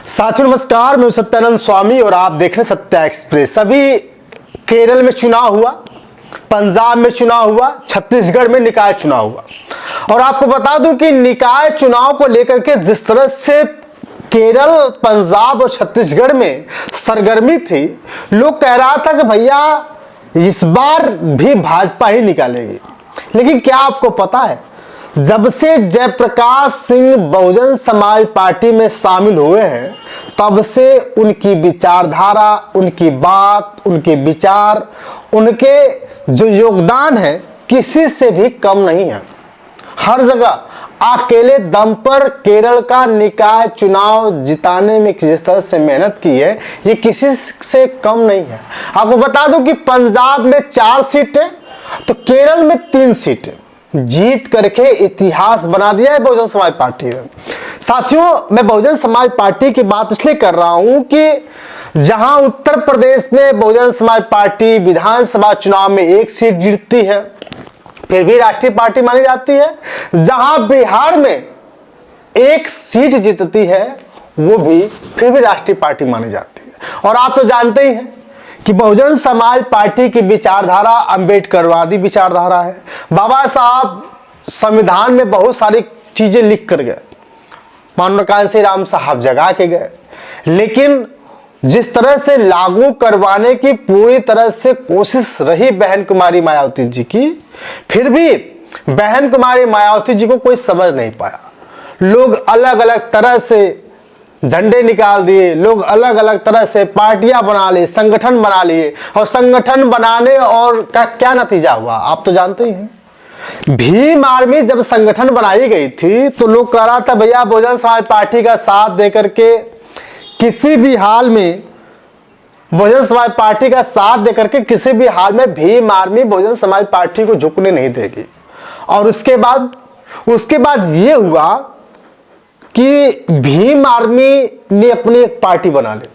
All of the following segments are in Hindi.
साथियों नमस्कार, मैं सत्यानंद स्वामी और आप देख रहे हैं सत्या एक्सप्रेस। अभी केरल में चुनाव हुआ, पंजाब में चुनाव हुआ, छत्तीसगढ़ में निकाय चुनाव हुआ। और आपको बता दूं कि निकाय चुनाव को लेकर के जिस तरह से केरल, पंजाब और छत्तीसगढ़ में सरगर्मी थी, लोग कह रहा था कि भैया इस बार भी भाजपा ही निकालेगी। लेकिन क्या आपको पता है, जब से जयप्रकाश सिंह बहुजन समाज पार्टी में शामिल हुए हैं, तब से उनकी विचारधारा, उनकी बात, उनके विचार, उनके जो योगदान है किसी से भी कम नहीं है। हर जगह अकेले दम पर केरल का निकाय चुनाव जिताने में जिस तरह से मेहनत की है, ये किसी से कम नहीं है। आपको बता दूं कि पंजाब में 4 सीटें तो केरल में 3 सीटें जीत करके इतिहास बना दिया है बहुजन समाज पार्टी ने। साथियों, मैं बहुजन समाज पार्टी की बात इसलिए कर रहा हूं कि जहां उत्तर प्रदेश में बहुजन समाज पार्टी विधानसभा चुनाव में 1 सीट जीतती है, फिर भी राष्ट्रीय पार्टी मानी जाती है। जहां बिहार में 1 सीट जीतती है, वो भी फिर भी राष्ट्रीय पार्टी मानी जाती है। और आप तो जानते ही हैं कि बहुजन समाज पार्टी की विचारधारा अंबेडकरवादी विचारधारा है। बाबा साहब संविधान में बहुत सारी चीजें लिख कर गए, मानव कांसी राम साहब जगा के गए, लेकिन जिस तरह से लागू करवाने की पूरी तरह से कोशिश रही बहन कुमारी मायावती जी की, फिर भी बहन कुमारी मायावती जी को कोई समझ नहीं पाया। लोग अलग अलग तरह से झंडे निकाल दिए, लोग अलग अलग तरह से पार्टियां बना ली, संगठन बना लिए, और संगठन बनाने और का क्या नतीजा हुआ आप तो जानते ही हैं। भीम आर्मी जब संगठन बनाई गई थी तो लोग कह रहा था भैया बहुजन समाज पार्टी का साथ देकर के किसी भी हाल में, बहुजन समाज पार्टी का साथ देकर के किसी भी हाल में भीम आर्मी बहुजन समाज पार्टी को झुकने नहीं देगी। और उसके बाद ये हुआ कि भीम आर्मी ने अपनी एक पार्टी बना ली,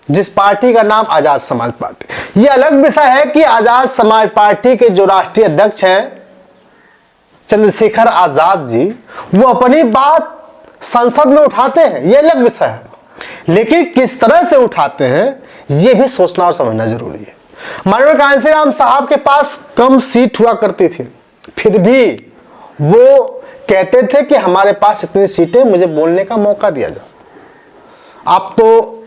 जिस पार्टी का नाम आजाद समाज पार्टी। ये अलग विषय है कि आजाद समाज पार्टी के जो राष्ट्रीय अध्यक्ष हैं चंद्रशेखर आजाद जी, वो अपनी बात संसद में उठाते हैं, ये अलग विषय है। लेकिन किस तरह से उठाते हैं, ये भी सोचना और समझना जरूरी है। माननीय कांसी राम साहब के पास कम सीट हुआ करती थी, फिर भी वो कहते थे कि हमारे पास इतनी सीटें, मुझे बोलने का मौका दिया जाए। आप तो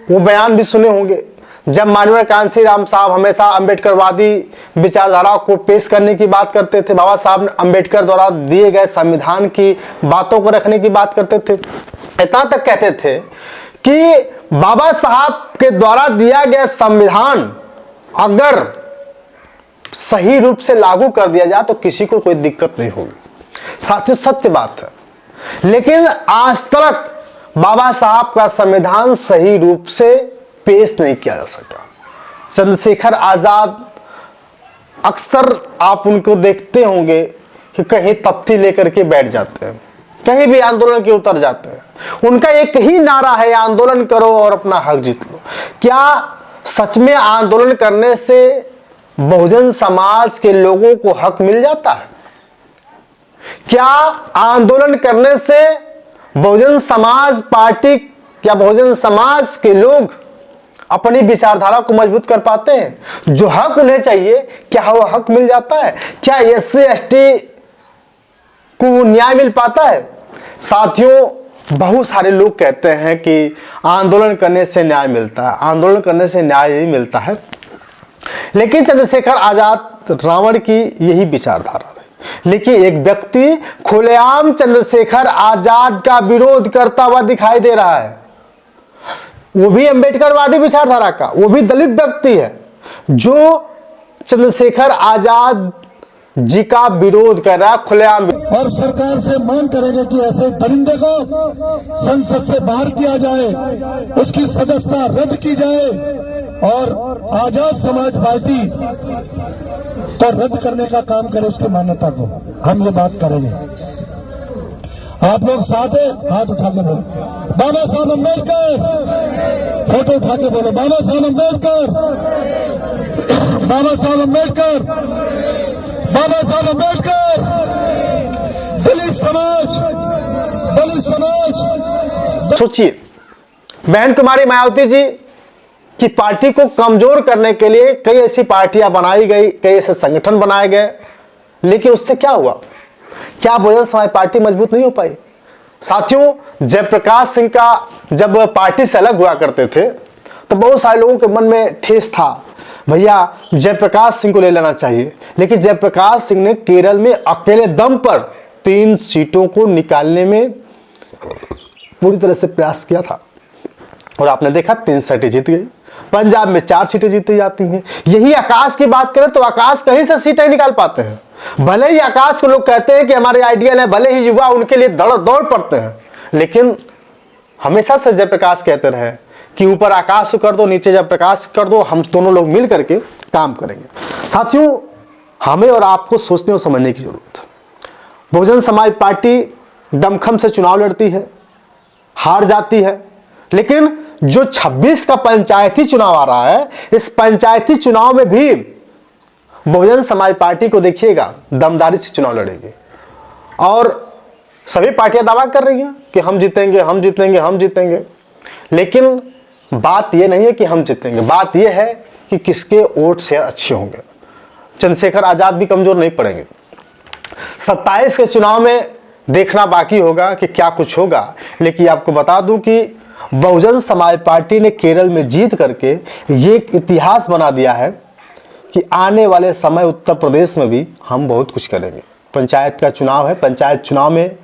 वो बयान भी सुने होंगे जब माननीय कांसी राम साहब हमेशा अंबेडकरवादी विचारधारा को पेश करने की बात करते थे। बाबा साहब अंबेडकर द्वारा दिए गए संविधान की बातों को रखने की बात करते थे। इतना तक कहते थे कि बाबा साहब के द्वारा दिया गया संविधान अगर सही रूप से लागू कर दिया जाए तो किसी को कोई दिक्कत नहीं होगी। साथियों, सत्य बात है। लेकिन आज तक बाबा साहब का संविधान सही रूप से पेश नहीं किया जा सका। चंद्रशेखर आजाद, अक्सर आप उनको देखते होंगे कि कहीं तख्ती लेकर के बैठ जाते हैं, कहीं भी आंदोलन के उतर जाते हैं। उनका एक ही नारा है, आंदोलन करो और अपना हक जीत लो। क्या सच में आंदोलन करने से बहुजन समाज के लोगों को हक मिल जाता है? क्या आंदोलन करने से बहुजन समाज पार्टी या बहुजन समाज के लोग अपनी विचारधारा को मजबूत कर पाते हैं? जो हक उन्हें चाहिए, क्या वो हक मिल जाता है? क्या SC ST को न्याय मिल पाता है? साथियों, बहुत सारे लोग कहते हैं कि आंदोलन करने से न्याय मिलता है, आंदोलन करने से न्याय ही मिलता है। लेकिन चंद्रशेखर आजाद, रावण की यही विचारधारा रही। लेकिन एक व्यक्ति खुलेआम चंद्रशेखर आजाद का विरोध करता हुआ दिखाई दे रहा है, वो भी अंबेडकरवादी विचारधारा का, वो भी दलित व्यक्ति है, जो चंद्रशेखर आजाद जी का विरोध कर रहा है खुलेआम। और सरकार से मांग करेंगे कि ऐसे दरिंदे को संसद से बाहर किया जाए, उसकी सदस्यता रद्द की जाए और आजाद समाज पार्टी को रद्द करने का काम करे, उसकी मान्यता को। हम ये बात करेंगे। आप लोग साथ है, हाथ उठा के बोलो बाबा साहब अम्बेडकर, फोटो उठा के बोलो बाबा साहब अम्बेडकर, बाबा साहब अम्बेडकर, बाबा साहब अम्बेडकर। दलित समाज सोचिए, बहन कुमारी मायावती जी की पार्टी को कमजोर करने के लिए कई ऐसी पार्टियां बनाई गई, कई ऐसे संगठन बनाए गए, लेकिन उससे क्या हुआ? क्या बहुजन समाज पार्टी मजबूत नहीं हो पाई? साथियों, जयप्रकाश सिंह का जब पार्टी से अलग हुआ करते थे तो बहुत सारे लोगों के मन में ठेस था, भैया जयप्रकाश सिंह को ले लेना चाहिए। लेकिन जयप्रकाश सिंह ने केरल में अकेले दम पर 3 सीटों को निकालने में पूरी तरह से प्रयास किया था और आपने देखा 3 सीटें जीत गई। पंजाब में 4 सीटें जीती जाती हैं। यही आकाश की बात करें तो आकाश कहीं से सीटें निकाल पाते हैं। भले ही आकाश को लोग कहते हैं कि हमारे आइडियल है, भले ही युवा उनके लिए दौड़ पड़ते हैं, लेकिन हमेशा से जयप्रकाश कहते रहे कि ऊपर आकाश कर दो, नीचे जयप्रकाश कर दो, हम दोनों लोग मिल करके काम करेंगे। साथियों, हमें और आपको सोचने और समझने की जरूरत है। बहुजन समाज पार्टी दमखम से चुनाव लड़ती है, हार जाती है, लेकिन जो 26 का पंचायती चुनाव आ रहा है, इस पंचायती चुनाव में भी बहुजन समाज पार्टी को देखिएगा दमदारी से चुनाव लड़ेगी। और सभी पार्टियां दावा कर रही हैं कि हम जीतेंगे, हम जीतेंगे, हम जीतेंगे, लेकिन बात यह नहीं है कि हम जीतेंगे, बात यह है कि किसके वोट शेयर अच्छे होंगे। चंद्रशेखर आजाद भी कमजोर नहीं पड़ेंगे। 27 के चुनाव में देखना बाकी होगा कि क्या कुछ होगा, लेकिन आपको बता दूं कि बहुजन समाज पार्टी ने केरल में जीत करके ये एक इतिहास बना दिया है कि आने वाले समय उत्तर प्रदेश में भी हम बहुत कुछ करेंगे। पंचायत का चुनाव है, पंचायत चुनाव में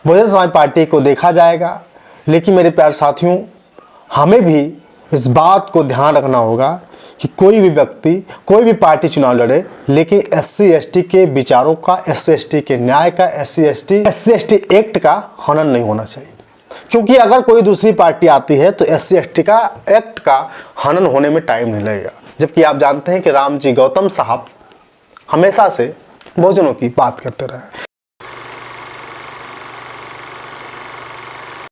बहुजन समाज पार्टी को देखा जाएगा। लेकिन मेरे प्यारे साथियों, हमें भी इस बात को ध्यान रखना होगा कि कोई भी व्यक्ति, कोई भी पार्टी चुनाव लड़े, लेकिन SC ST के विचारों का, SC ST के न्याय का, SC ST एक्ट का हनन नहीं होना चाहिए। क्योंकि अगर कोई दूसरी पार्टी आती है तो SC ST का एक्ट का हनन होने में टाइम नहीं लगेगा। जबकि आप जानते हैं कि रामजी गौतम साहब हमेशा से बहुजनों की बात करते रहे।